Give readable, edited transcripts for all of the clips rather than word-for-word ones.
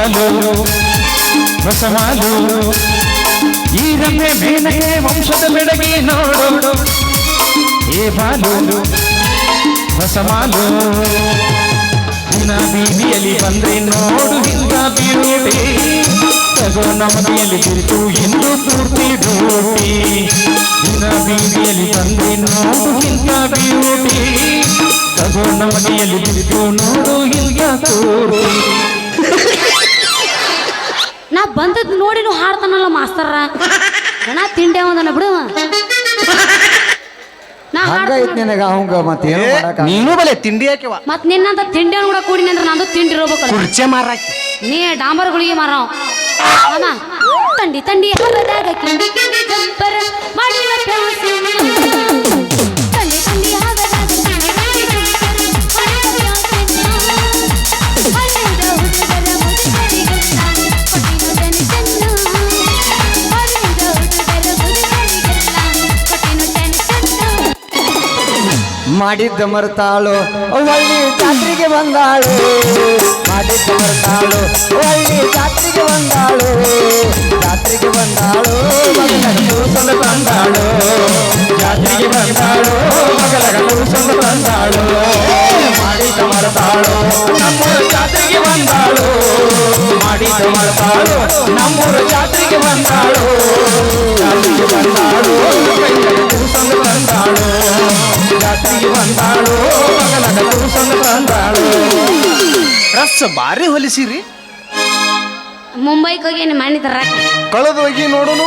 ಹಾಲು ರಸಮಾಲು ಈ ರಮ್ಮೆ ಮೇನಗೆ ವಂಶದ ಬೆಳಗಿ ನೋಡು ಏ ಬಾಲು ರಸಮಾಲು ದಿನ ಬೀದಿಯಲ್ಲಿ ಬಂದ್ರೆ ನೋಡು ಹಿಂಗ ಬ್ಯೂಟಿ ತಗೋ ನಮಗೆಯಲ್ಲಿ ಬಿರಿತು ಎಂದು ಪೂರ್ತಿ ರೋಟಿ ದಿನ ಬೀದಿಯಲ್ಲಿ ಬಂದ್ರೆ ನೋಡು ಹಿಂಗ ಬ್ಯೂಟಿ ತಗೋ ನಮಗೆಯಲ್ಲಿ ಬಿರಿತು ನೋಡು ಹಿಂಗ ಪೂರ್ತಿ. ನಾ ಬಂದದ್ ನೋಡಿ ಹಾಡ್ತಾನಲ್ಲ ಮಾಸ್ತರ ಗಣ ತಿಂಡಿ ಅವನ ಬಿಡು ನೀನು ಬಲೆ ತಿಂಡಿ ಯಾಕೆ ಮತ್ ನಿನ್ನಂತ ತಿಂಡಿ ಕೂಡ ಕೂಡಿನಿ ಅಂದ್ರೆ ನಂದು ತಿಂಡಿ ಇರ್ಬೇಕು ಕುರ್ಚೆ ಮಾರಾಕಿ ನೀ ಡಾಂಬರ್ಗಳಿಗೆ ಮಾರಾವ್ ಅಮ್ಮ ತಂಡಿ ತಂಡಿ ಹಬ್ಬದಾಗ ಕಿಂಡಿ ಕಿಂಡಿ ಜಂಪರ್ ಮಾಡಿವ ತಂಡಿ ತಂಡಿ ಹಬ್ಬದಾಗ ಕಿಂಡಿ ಕಿಂಡಿ ಜಂಪರ್ ಮಾಡಿವ ಹುಡುಗರ ಮುದುಕರಿಗೆಲ್ಲ ಕೊಟ್ಟಿನ ಟೆನ್ಷನ್ ಹುಡುಗರ ಮುದುಕರಿಗೆಲ್ಲ ಕೊಟ್ಟಿನ ಟೆನ್ಷನ್ ಮಾಡಿದ್ದ ಮರ್ತಾಳು ಒಳ್ಳಿ ಜಾತ್ರೆಗೆ ಬಂದಾಳು ಮಾಡಿದ್ದ ಮರ್ತಾಳು ಒಳ್ಳಿ ಜಾತ್ರೆಗೆ ಬಂದಾಳು ಜಾತ್ರೆಗೆ ಬಂದಾಳು ಸಂದ ತಂದಾಳು ಜಾತ್ರೆಗೆ ಬಂದಾಳು ಮಗಲಗಲು ಸಂದ ತಂದಾಳು ಮಾಡಿದ್ದ ಮರತಾಳು ನಮ್ಮೂರ ಜಾತ್ರೆಗೆ ಬಂದಾಳು ಮಾಡಿದ್ದ ಮರತಾಳು ನಮ್ಮೂರ ಜಾತ್ರೆಗೆ ಬಂದಾಳು ಜಾತ್ರೆಗೆ ಬಂದಾಳು ಸಂದ ತಂದಾಳು ಜಾತ್ರೆಗೆ ಬಂದಾಳು ಮಗಲಗಲು ಸಂದ ತಂದಾಳು. ರಸ್ ಬಾರಿ ಹೊಲಿಸಿರಿ ಮುಂಬೈಗೆ ಹೋಗಿ ನಿಮ್ಮ ಮನೆ ತರಾಕ ಕಳೆದು ಹೋಗಿ ನೋಡುನು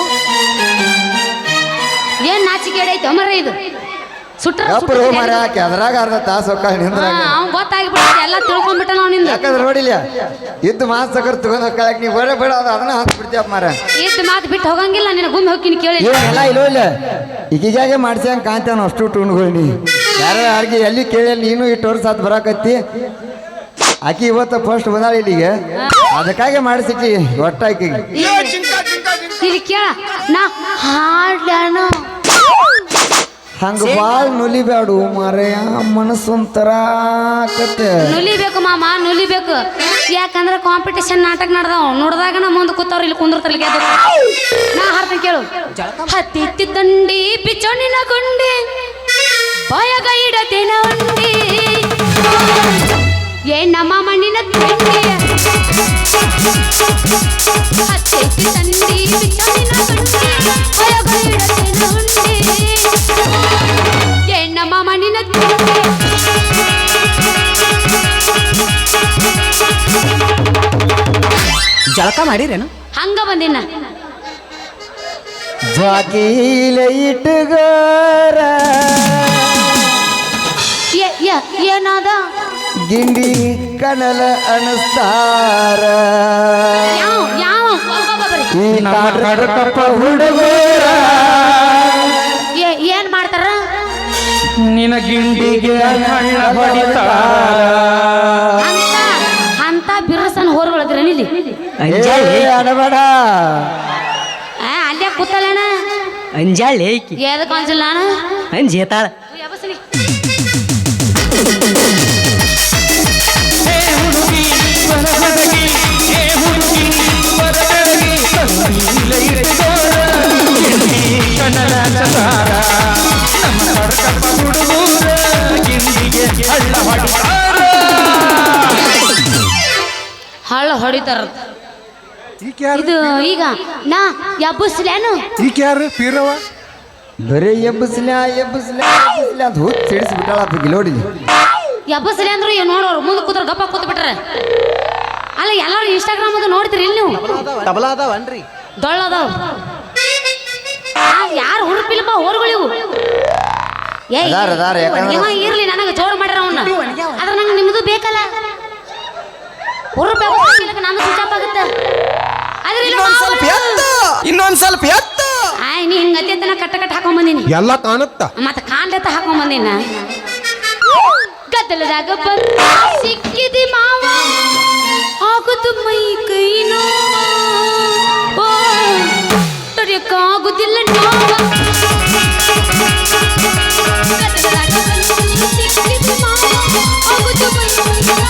ಏನ್ ನಾಚಿಕೆ ಐತೆ ಮರ ಇದು ಸುಟ್ರ ಅದ್ರಾಗ ಅರ್ಧ ತಾಸು ಅವ್ನ್ ಗೊತ್ತಾಗ್ಬಿಟ್ಟು ಎಲ್ಲ ತಿಳ್ಕೊಂಡ್ಬಿಟ್ಟ ನಾವು ನಿಂದ ಯಾಕಂದ್ರೆ ನೋಡಿಲ್ಲ ಇದ್ದು ಮಾಸ್ ಸಕರ್ ತಗೊಂಡ್ ಹೋಗ್ಕೊಳಕ್ ನೀವು ಬೇಡ ಬೇಡ ಅದನ್ನ ಹಾಕಿ ಬಿಡ್ತೀಯ ಮಾರ ಇಷ್ಟು ಮಾತು ಬಿಟ್ಟು ಹೋಗಂಗಿಲ್ಲ ನಿನ್ನ ಗುಮ್ಮಿ ಹೋಗ್ತೀನಿ ಕೇಳಿ ಏನೆಲ್ಲ ಇಲ್ಲ ಈಗೀಗಾಗೆ ಮಾಡ್ಸ್ಯಂಗ್ ಕಾಂತಾನ ಅಷ್ಟು ಟೂಣ್ಗಳು ಯಾರಿಗೆ ಎಲ್ಲಿ ಕೇಳಿ ನೀನು ಇಟ್ಟು ವರ್ಷ ಆತ್ ಬರಾಕತ್ತಿ ಆಕಿ ಇವತ್ತ ಫಸ್ಟ್ ಬಂದಾಳ ಇಲ್ಲಿಗೆ ಅದಕ್ಕಾಗೆ ಮಾಡಿಸಿಕ್ಕಿ ಒಟ್ಟಾಕಿ ಇಲ್ಲಿ ಕೇಳ ನಾ ಹಾಡ್ಯಾನು ಹಂಗ ಬಾಳ್ ನುಲಿಬ್ಯಾಡು ಮಾರಯ್ಯ ಮನಸ್ಸೊಂಥರ ಆಕತ್ತೆ ನುಲಿಬೇಕು ಮಾಮ ನುಲಿಬೇಕು ಯಾಕಂದ್ರೆ ಕಾಂಪಿಟೇಷನ್ ನಾಟಕ ನಡೆದವ್ ನೋಡಿದಾಗ ನಾ ಮುಂದೆ ಕೂತವ್ರು ಇಲ್ಲಿ ಕುಂದಿರ್ತಾರೆ ನಾ ಹಾಡ್ತೀನಿ ಕೇಳು ಹತ್ತಿ ದಂಡಿ ಬಿಚ್ಚೋಣಿನ ಗುಂಡಿ ಬಾಯಾಗ ಇಡತೇನ ಉಂಡಿ ಏನ್ ನಮ್ಮ ಮಣ್ಣಿನ ತಿಂಡಿ ಹತ್ತಿ ದಂಡಿ ಬಿಚ್ಚೋಣಿನ ಗುಂಡಿ ಬಾಯಾಗ ಇಡತೇನ ಉಂಡಿ ಏನ್ ನಮ್ಮ ಮಣ್ಣಿನ ತಿಂಡಿ ಜಳಕ ಮಾಡಿರೇನು ಹಂಗ ಬಂದಿನ ಜಾಕೀಲ ಇಟ್ಟುಗೋರ ಏನಾದ ಗಿಂಡಿ ಕಣಲ ಅನಸ್ತಾರ ಈ ನಾಟಕ ಹುಡುಗರ ಏನ್ ಮಾಡ್ತಾರ ನಿನ ಗಿಂಡಿಗೆ ಹಳ್ಳ ಹೊಡಿತಾರ ಅಂತ ಬಿರ್ಸನ್ ಹೋರ್ಗಳದ್ರ ಇಲ್ಲಿ ಅಡಬೇಡ ಅಲ್ಲೇ ಕೂತಲೇನ ಅಂಜಾಳೆ ಎದಕ್ ಅನ್ಸಿಲ್ಲ ನಾನು ಅಂಜೇತಾಳ ಹಳ್ಳ ಹೊಡಿತಾರ ಇದು ಈಗ ನಾ ಎಬ್ಬಸ್ಲೇನು ಈಗ ಯಾರು ಪೀರವ ಬರೀ ಎಬ್ಬಸ್ಲ ಅಂತ ಹುಚ್ಚ ಸಿಡಿಸ್ಬಿಟ್ಟಾಳ ಗಿಲೋಡಿ ಎಬ್ಬಸ್ಲೆ ಅಂದ್ರು ಏನ್ ನೋಡೋರು ಮುಂದೆ ಕೂತ್ರ ಗಪ್ಪ ಕೂತ್ ಬಿಟ್ರೆ ಅಲ್ಲ ಎಲ್ಲರೂ ಇನ್ಸ್ಟಾಗ್ರಾಮ್ ಅದು ನೋಡ್ತೀರಿ ಇಲ್ಲಿ ನೀವು ತಬಲಾ ಅದಾವನ್ರಿ ದೊಳ್ಳದಾವ್ ಯಾರು ಹುರುಪಿಲ್ಲಪ್ಪ ಹೋರ್ಗಳಿವು ಇರ್ಲಿ ನನಗೆ ಜೋಡ್ ಮಾಡ್ಯಾರ ಅವನ್ನ ಆದ್ರೆ ನಂಗೆ ನಿಮ್ದು ಬೇಕಲ್ಲ ಹುರುಪ ನಾನು ಸ್ವಿಚ್ ಆಫ್ ಆಗುತ್ತೆ ಇನ್ನೊಂದ್ ಸ್ವಲ್ಪ ಎತ್ತ ಆಯ್ ನೀ ಹಿಂಗತಿ ಅಂತ ಕಟ್ಟ ಹಾಕೊಂಡ್ ಬಂದೀನಿ ಎಲ್ಲ ಕಾಣುತ್ತ ಮತ್ತೆ ಕಾಣ್ಲೆತ್ತ ಹಾಕೊಂಡ್ ಬಂದೀನ ಗದ್ದಲದಾಗ ಬಂದ ಸಿಕ್ಕಿದಿ ಮಾವ ಆಗುದು ಮೈ ಕೈ ನೋವ ತಡೆಯಕ್ಕಾಗುದಿಲ್ಲ ನೋವ ಗದ್ದಲದಾಗ ಬಂದ ಸಿಕ್ಕಿದಿ ಮಾವ ಆಗುದು ಮೈ ಕೈ ನೋವ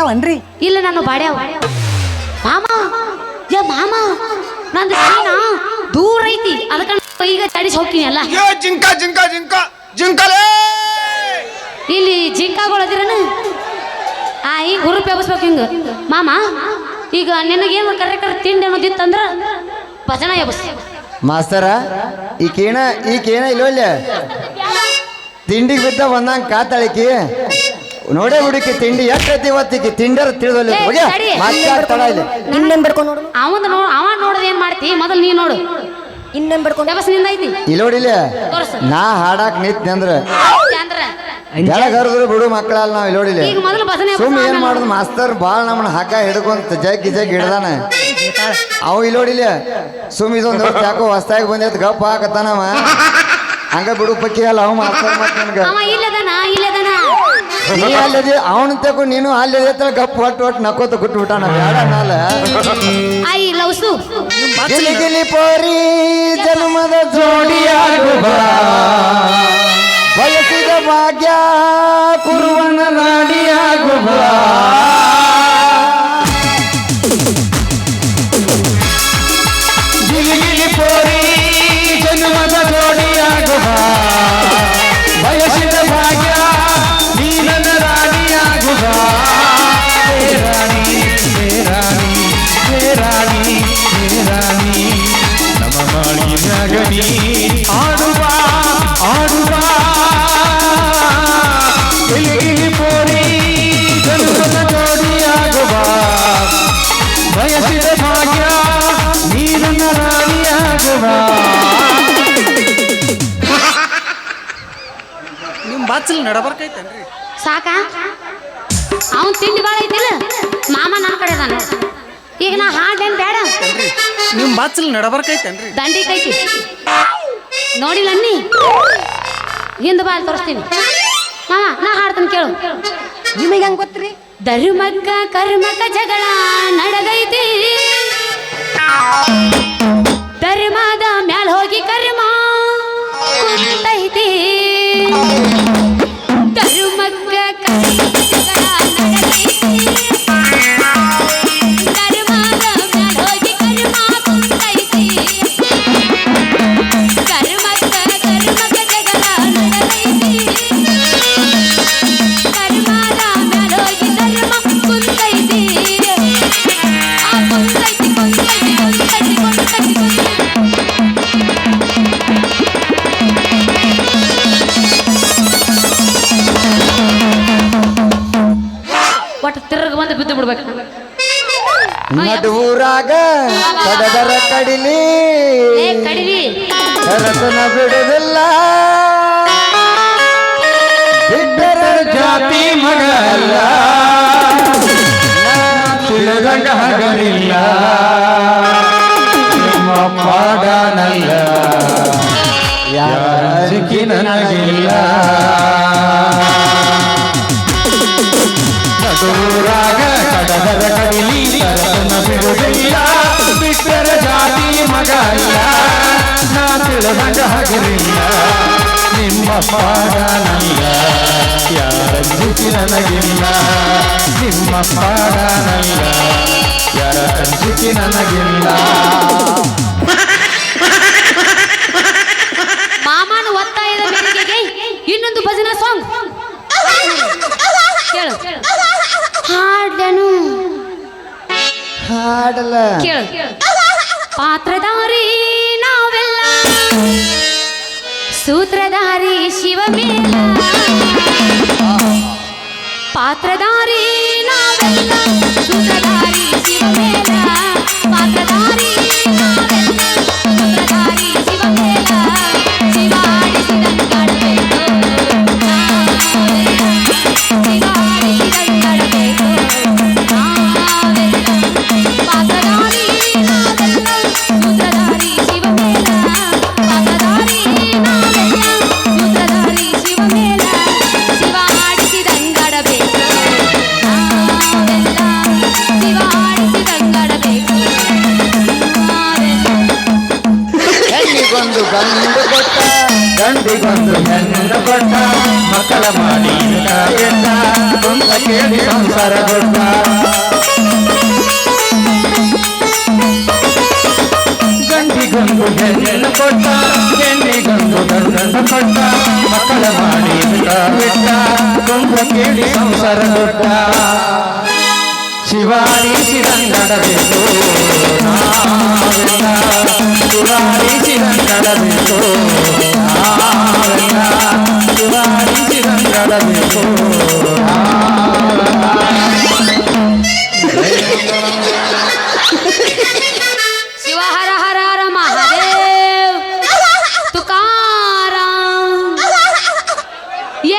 ಅದಾವನ್ರಿ? ಇಲ್ಲ ನಾನು ಬಾಡ್ಯಾವ ಮಾಮ ಮಾಮ ನಂದು ಸೀನಾ ದೂರ ಐತಿ ಅದಕ್ಕ ಈಗ ತಡಿಸಿ ಹೋಗ್ತೀನಿ ಅಲ್ಲ. ಜಿಂಕ ಜಿಂಕ ಜಿಂಕ ಜಿಂಕಲೇ ಇಲ್ಲಿ ಜಿಂಕಾಗೊಳದಿರನ ಈಗ ಹುರುಪ್ ಎಬ್ಸ್ಬೇಕು ಹಿಂಗ ಮಾಮ. ಈಗ ನಿನಗೇನು ಕರೆ ತಿಂಡಿ ಅನ್ನೋದಿತ್ತಂದ್ರ ಭಜನ ಎಬ್ಸ್ ಮಾಸ್ತರ ಈಕೇನ ಇಲ್ಲೊಲ್ಲ ತಿಂಡಿಗೆ ಬಿದ್ದ ಬಂದಂಗ ಕಾತಾಳಿಕಿ ನೋಡೇ ಹುಡುಕಿ ತಿಂಡಿ ಎಷ್ಟೈತಿ ಇವತ್ತಿಗೆ ತಿಂಡರ ತಿಳಿದಲ್ಲ ಇನ್ನೇನ್ ಬಿಡ್ಕೊಂಡು ನೋಡು. ಅವ ನೋಡೋದ್ ಏನ್ ಮಾಡ್ತಿ ಮೊದಲು ನೀ ನೋಡು. ಇನ್ನೇನ್ ಬಿಡ್ಕೊಂಡು ಎಬಸ್ ನಿಂದ ಐತಿ ಇಲ್ಲೋಡಿಲ್ಲ ತೋರ್ಸು. ನಾ ಹಾಡಾಕ್ ನಿಂತ್ನಿ ಅಂದ್ರ ಅಂದ್ರ ಕೆಳಗರದ್ರು ಬಿಡು ಮಕ್ಕಳಲ್ಲ ನಾವ್ ಇಲ್ಲೋಡಿಲ್ಲ. ಈಗ ಮೊದಲು ಭಜನೆ ಸುಮ್ ಏನ್ ಮಾಡುದು ಮಾಸ್ತರ್ ಬಾಳ್ ನಮ್ಮನ್ನ ಹಾಕ ಹಿಡ್ಕೊಂತ ಜಗ್ಗಿ ಹಿಡ್ದಾನ. ಅವ್ ಇಲ್ಲೋಡಿಲ್ಲ ಸುಮ್ ಇದೊಂದು ಯಾಕೋ ಹೊಸ್ತಾಗಿ ಬಂದೈತ್ ಗಪ್ಪ ಹಾಕತ್ತಾನವ ಹಂಗ ಬಿಡು ಪಕ್ಕಿ ಅಲ್ಲ ಅವ್ ಮಾಸ್ತರ್ ಮತ್ ನನ್ಗ ಅವ ಇಲ್ಲದನ ನೀ ಅಲ್ಲದೆ ಅವನ ತಗೋ ನೀನು ಅಲ್ಲದೆ ಗಪ್ ಒಟ್ಟು ನಕ್ಕೋತ ಗುಟ್ಟು ಬಿಟ್ಟಾನ ಬೇಡ ನಾಲ ಐ ಲವ್ಸು ಗಿಲಿ ಗಿಲಿ ಪೋರಿ ಜನ್ಮದ ಜೋಡಿಯಾಗುವ ಬಯಸಿದ ಭಾಗ್ಯ ಕುರುವನ ನಾಡಿಯಾಗುವ ಗಿಲಿ ಗಿಲಿ ಪೋರಿ ಜನ್ಮದ ಜೋಡಿಯಾಗುವ ಬಯಸಿದ ಭಾಗ್ಯ ನೀನನ ರಾಣಿಯಾಗುವ. ಹೇ ರಾಣಿ ಹೇ ರಾಣಿ ಹೇ ರಾಣಿ ಹೇ ರಾಣಿ ನಮ್ಮ ಮಾಳಿನ್ಯಾಗ ನೀ ಆಡುವ ಆಡುವ. ಗಿಲಿ ಗಿಲಿ ಪೋರಿ ಜನ್ಮದ ಜೋಡಿಯಾಗುವ ಬಯಸಿದ ಭಾಗ್ಯ ನೀನನ್ನ ರಾಣಿಯಾಗುವ. ನಿಮ್ ಬಾಚಲ್ ನಡಬರ್ಕೈತೇನ್ರಿ? ಸಾಕ ಅವನ್ ತಿಂಡಿ ಬಾಳ ಐತಿಲ್ಲ ಮಾಮ ನನ್ನ ಕಡೆ ಅದಾನ. ಈಗ ನಾ ಹಾಡೇನ್ ಬೇಡ ನಿಮ್ ಬಾಚಲ್ ನಡಬರ್ಕೈತೇನ್ರಿ? ದಂಡಿ ಕೈತಿ ನೋಡಿಲ್ಲ ನೀ ಹಿಂದ ಬಾಲ್ ತೋರಿಸ್ತೀನಿ ಮಾಮ. ನಾ ಹಾಡ್ತೀನಿ ಕೇಳು. ನಿಮಗೆ ಹೆಂಗ್ ಗೊತ್ತ್ರಿ? ಧರ್ಮಕ್ಕ ಕರ್ಮಕ್ಕ ಜಗಳ ನಡೆದೈತಿ, ಧರ್ಮದ ಮ್ಯಾಲ ಹೋಗಿ ಕರ್ಮ ಕುಂತೈತಿ. ಧರ್ಮಕ್ಕ ಕರ್ಮಕ್ಕ ಜಗಳ ನಡೆದೈತಿ, ಧರ್ಮದ ಮ್ಯಾಲ ಹೋಗಿ ಕರ್ಮ ಕುಂತೈತಿ. ಕರ್ಮಕ್ಕ ಜಗಳ ನಡೆದೈತಿ, ಕರ್ಮದ ಮ್ಯಾಲ ಹೋಗಿ ಧರ್ಮ ಕುಂತೈತಿ. ಆ ಕುಂತೈತಿ ಕುಂತೈತಿ ಕುಂತೈತಿ ಕುಂತೈತಿ ಕುಂತೈತಿ. ಒಟ್ಟು ತಿರ್ಗ ಬಂದು ಬಿದ್ದು ಬಿಡ್ಬೇಕು. ನಡುವೂರಾಗ ಕಡದರ ಕಡಿಲಿ ಕಡಿಲಿ ರತನ ಬಿಡುದಿಲ್ಲ ಬಿಟ್ಟರ ಜಾತಿ ಮಗ ಅಲ್ಲ ತಿಳಿದಂಗ ಹಗಲಿಲ್ಲ ನಿಮ್ಮ ಪಾಡನಲ್ಲ ಯಾರಿಗಿ ನನಗಿಲ್ಲ. ನಡುರಾಗ ಕಡದರ ಕಡಿಲಿ ತರತನ ಬಿಡುವುದಿಲ್ಲ ಬಿಟ್ಟರ ಜಾತಿ ಮಗ ಅಲ್ಲ ನಾ ತಿಳಿದಂಗ ಹಗಲಿಲ್ಲ ನಿಮ್ಮ ಪಾಡನಲ್ಲ ಯಾರಂಜಿಸಿ ನನಗಿಲ್ಲ. ನಿಮ್ಮ ಪಾಡನಲ್ಲ ಯಾರ ಅಂಜಿಸಿ ನನಗಿಲ್ಲ. ಮಾಮನ ಒತ್ತಾಯದ ಮೇರೆಗೆ ಇನ್ನೊಂದು ಭಜನಾ ಸಾಂಗ್ ಕೇಳು. ಹಾಡನು ಹಾಡಲ್ಲ ಕೇಳು. ಪಾತ್ರಧಾರಿ ನಾವೆಲ್ಲ ಸೂತ್ರಧಾರಿ ಶಿವಮೇಲ, ಪಾತ್ರಧಾರಿ ನಾವೆಲ್ಲ ಸೂತ್ರಧಾರಿ ಶಿವಮೇಲ, ಪಾತ್ರಧಾರಿ ನಾವೆಲ್ಲ ಸೂತ್ರಧಾರಿ ಶಿವಮೇಲ. ಶಿವಾಡಿಸಿದಂಗಾಡಬೇಕು ನಾವೆಲ್ಲ, ಶಿವಾಡಿಸಿದಂಗಾಡಬೇಕು ನಾವೆಲ್ಲ. ಪಾತ್ರಧಾರಿ ನಾವೆಲ್ಲ ಸೂತ್ರಧಾರಿ ಶಿವಮೇಲ, ಪಾತ್ರಧಾರಿ ನಾವೆಲ್ಲ ಸೂತ್ರಧಾರಿ ಶಿವಮೇಲ. ಶಿವಾಡಿಸಿದಂಗಾಡಬೇಕು ನಾವೆಲ್ಲ, ಶಿವಾಡಿಸಿದಂಗಾಡಬೇಕು ನಾವೆಲ್ಲ. ಹೆಣ್ಣಿಗೊಂದು ಗಂಡು ಕೊಟ್ಟ ಗಂಡಿಗೊಂದು ಹೆಣ್ಣು ಕೊಟ್ಟ ಮಕ್ಕಳ ಮಾಡಿ ಕಾಯತ್ತ ಕುಂತ ಕೇಳಿ ಸಂಸಾರ ಕೊಟ್ಟ. ಶಿವಾರಿಸಿದಂಗಡಬೇಕು ನಾವೆಲ್ಲ ಶಿವಾರಿಸಿದಂಗಡಬೇಕು ನಾವೆಲ್ಲ ಶಿವಾರಿಸಿದಂಗಡಬೇಕು ಶಿವ ಹರ ಹರ ಹರ ಮಹಾದೇವ್ ತುಕಾರಾಮ್.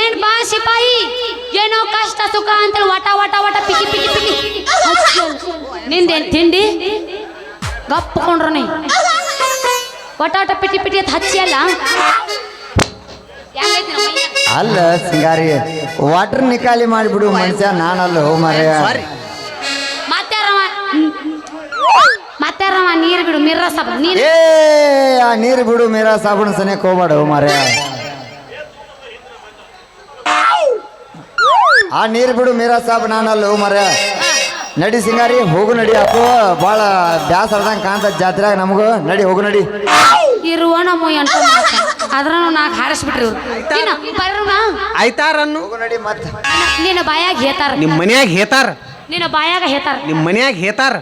ಏನ್ ಬಾ ಸಿಪಾಯಿ, ಏನೋ ಕಷ್ಟ ಸುಖ ಅಂತೇಳಿ ವಟ ವಟ ವಟ ಪಿಕಿ ಪಿಕಿ ಪಿಕಿ ನಿಂದೇನ್ ತಿಂಡಿ ಗಪ್ಪಕೊಂಡ್ರು ನೀ ವಟ ವಟ ಪಿಟಿ ಪಿಟಿ ಅಂತ ಹಚ್ಚಿ ಅಲ್ಲ. ಹೆಂಗೈತಿ ನಮ್ಮ ಮೈಯ? ಅಲ್ಲ ಸಿಂಗಾರಿ ವಾಟರ್ ನಿಕಾಲಿ ಮಾಡಿಬಿಡು ಮನುಷ್ಯ ನಾನಲ್ಲ ಹೋ ಮಾರ್ರೆ. ಮತ್ತಾರವ ನೀರು ಬಿಡು ಮಿರ್ರ ಸಬ ನೀರು. ಏ ಆ ನೀರು ಬಿಡು ಮೇರಾ ಸಾಬೂನು ಸನಿಯಕ್ಕೆ ಹೋಗ್ಬೇಡ ಹೋ ಮಾರ್ರೆ. ಆ ನೀರು ಬಿಡು ಮೇರಾ ಸಾಬ್ ನಾನಲ್ಲ ಹೋ ಮಾರ್ರೆ. ನಡಿ ಸಿಂಗಾರಿ ಹೋಗು ನಡಿ. ಅಪ್ಪೋ ಭಾಳ ಬ್ಯಾಸರ್ದಂಗೆ ಕಾಣ್ತದ ಜಾತ್ರೆಯಾಗ ನಮಗೂ. ನಡಿ ಹೋಗು ನಡಿ. ಇರುವ ನಮ್ಮ ಎಂಟು ಅದ್ರ ನಾಲ್ಕು ಹಾರಿಸ್ಬಿಟ್ರಿ ಇವ್ರು. ಆಯ್ತಾರನ್ನು ಹೋಗು ನಡಿ ಮತ್ತೆ. ನಿನ್ನ ಬಾಯಾಗ ಹೇತಾರ, ನಿಮ್ಮ ಮನ್ಯಾಗ ಹೇತಾರ, ನಿನ್ನ ಬಾಯಾಗ ಹೇತಾರ. ನಿಮ್ಮ ಮನ್ಯಾಗ ಹೇತಾರ.